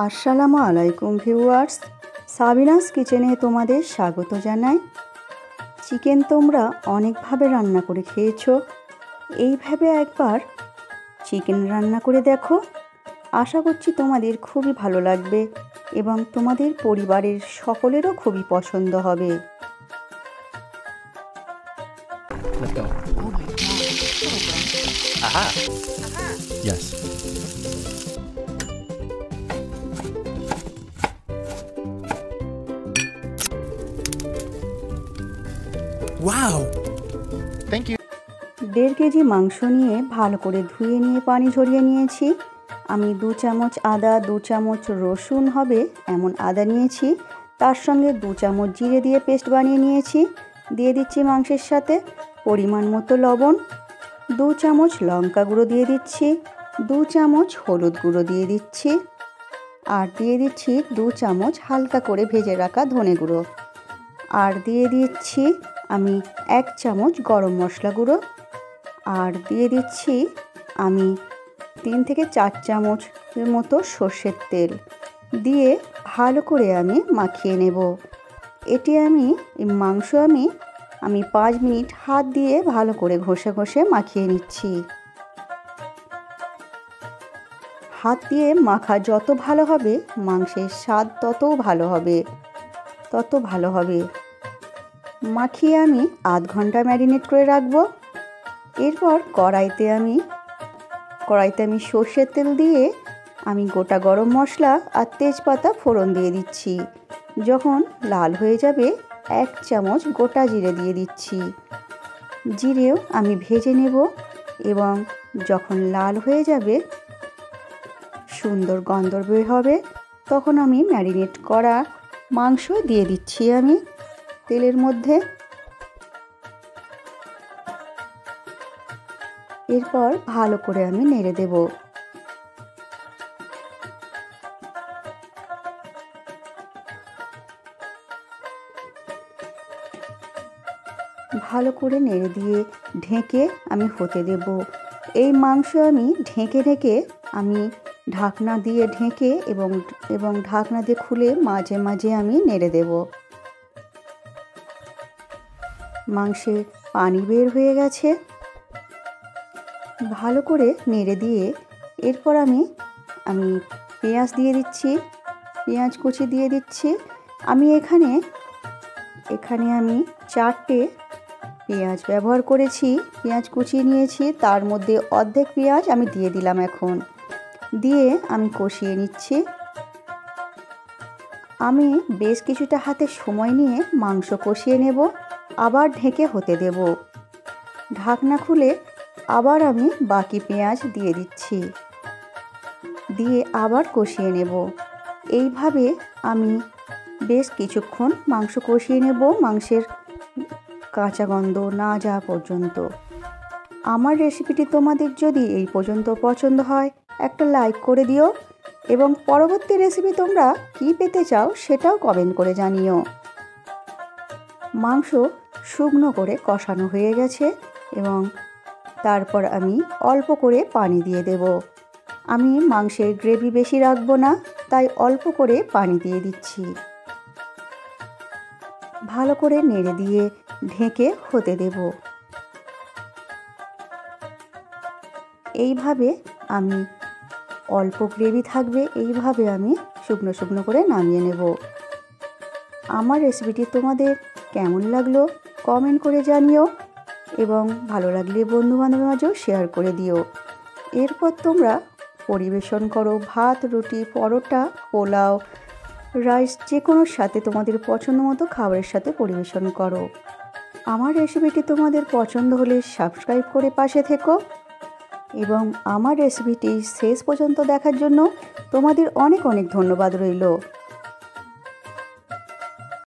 আসসালামু আলাইকুম viewers, Sabinus কিচেনে তোমাদের স্বাগত জানাই। চিকেন তোমরা অনেকভাবে রান্না করে খেয়েছো, এইভাবে একবার চিকেন রান্না করে দেখো। আশা করছি তোমাদের খুবই ভালো লাগবে এবং তোমাদের পরিবারের সকলেরও খুবই পছন্দ হবে। Let's go. Oh my God. Aha. Yes. Wow. Thank you. 1.5 KG মাংস নিয়ে ভালো করে ধুয়ে নিয়ে পানি ঝরিয়ে নিয়েছি। আমি 2 চামচ আদা, 2 চামচ রসুন হবে এমন আদা নিয়েছি। তার সঙ্গে 2 চামচ জিরে দিয়ে পেস্ট বানিয়ে নিয়েছি। দিয়ে দিচ্ছি মাংসের সাথে পরিমাণ মতো লবণ, 2 চামচ লঙ্কা গুঁড়ো দিয়ে দিচ্ছি, 2 চামচ হলুদ গুঁড়ো দিয়ে দিচ্ছি, আর দিয়ে দিচ্ছি 2 চামচ হালকা করে ভেজে রাখা ধনে গুঁড়ো, আর দিয়ে দিচ্ছি আমি 1 চামচ গরম মশলা গুঁড়ো, আর দিয়ে দিচ্ছি আমি 3 থেকে 4 চামচের মতো সর্ষের তেল দিয়ে ভালো করে আমি মাখিয়ে নেব। এটি মাংস আমি 5 মিনিট হাত দিয়ে ভালো করে ঘষে ঘষে মাখিয়ে নিচ্ছি। হাত দিয়ে মাখা যত ভালো হবে মাংসের স্বাদ তত ভালো হবে। মাখিয়ে আমি আধ ঘন্টা ম্যারিনেট করে রাখবো। এরপর কড়াইতে আমি সর্ষের তেল দিয়ে আমি গোটা গরম মশলা আর তেজপাতা ফোড়ন দিয়ে দিচ্ছি। যখন লাল হয়ে যাবে 1 চামচ গোটা জিরে দিয়ে দিচ্ছি। জিরেও আমি ভেজে নেব এবং যখন লাল হয়ে যাবে সুন্দর গন্ধ বের হবে তখন আমি ম্যারিনেট করা মাংস দিয়ে দিচ্ছি আমি তেলের মধ্যে। এরপর ভালো করে আমি নেড়ে দেব। ভালো করে নেড়ে দিয়ে ঢেকে আমি হতে দেব। এই মাংস আমি ঢেকে আমি ঢাকনা দিয়ে ঢেকে এবং ঢাকনা দিয়ে খুলে মাঝে মাঝে আমি নেড়ে দেব। মাংসে পানি বের হয়ে গেছে। ভালো করে নেড়ে দিয়ে এরপর আমি পেঁয়াজ দিয়ে দিচ্ছি, পেঁয়াজ কুচি দিয়ে দিচ্ছি। আমি এখানে আমি 4টে পেঁয়াজ ব্যবহার করেছি, পেঁয়াজ কুচিয়ে নিয়েছি। তার মধ্যে অর্ধেক পেঁয়াজ আমি দিয়ে দিলাম। এখন দিয়ে আমি কষিয়ে নিচ্ছি। আমি বেশ কিছুটা হাতে সময় নিয়ে মাংস কষিয়ে নেব, আবার ঢেকে হতে দেব। ঢাকনা খুলে আবার আমি বাকি পেঁয়াজ দিয়ে দিচ্ছি, দিয়ে আবার কষিয়ে নেব। এইভাবে আমি বেশ কিছুক্ষণ মাংস কষিয়ে নেব, মাংসের কাঁচা গন্ধ না যাওয়া পর্যন্ত। আমার রেসিপিটি তোমাদের যদি এই পর্যন্ত পছন্দ হয় একটা লাইক করে দিও এবং পরবর্তী রেসিপি তোমরা কী পেতে চাও সেটাও কমেন্ট করে জানিও। মাংস শুকনো করে কষানো হয়ে গেছে এবং তারপর আমি অল্প করে পানি দিয়ে দেব। আমি মাংসের গ্রেভি বেশি রাখবো না, তাই অল্প করে পানি দিয়ে দিচ্ছি। ভালো করে নেড়ে দিয়ে ঢেকে হতে দেব। এইভাবে আমি অল্প গ্রেভি থাকবে, এইভাবে আমি শুকনো করে নামিয়ে নেব। আমার রেসিপিটি তোমাদের কেমন লাগলো কমেন্ট করে জানিও এবং ভালো লাগলে বন্ধুবান্ধবের মাঝেও শেয়ার করে দিও। এরপর তোমরা পরিবেশন করো ভাত, রুটি, পরোটা, পোলাও, রাইস, যে কোনোর সাথে তোমাদের পছন্দ মতো খাবারের সাথে পরিবেশন করো। আমার রেসিপিটি তোমাদের পছন্দ হলে সাবস্ক্রাইব করে পাশে থেকো এবং আমার রেসিপিটি শেষ পর্যন্ত দেখার জন্য তোমাদের অনেক ধন্যবাদ রইল।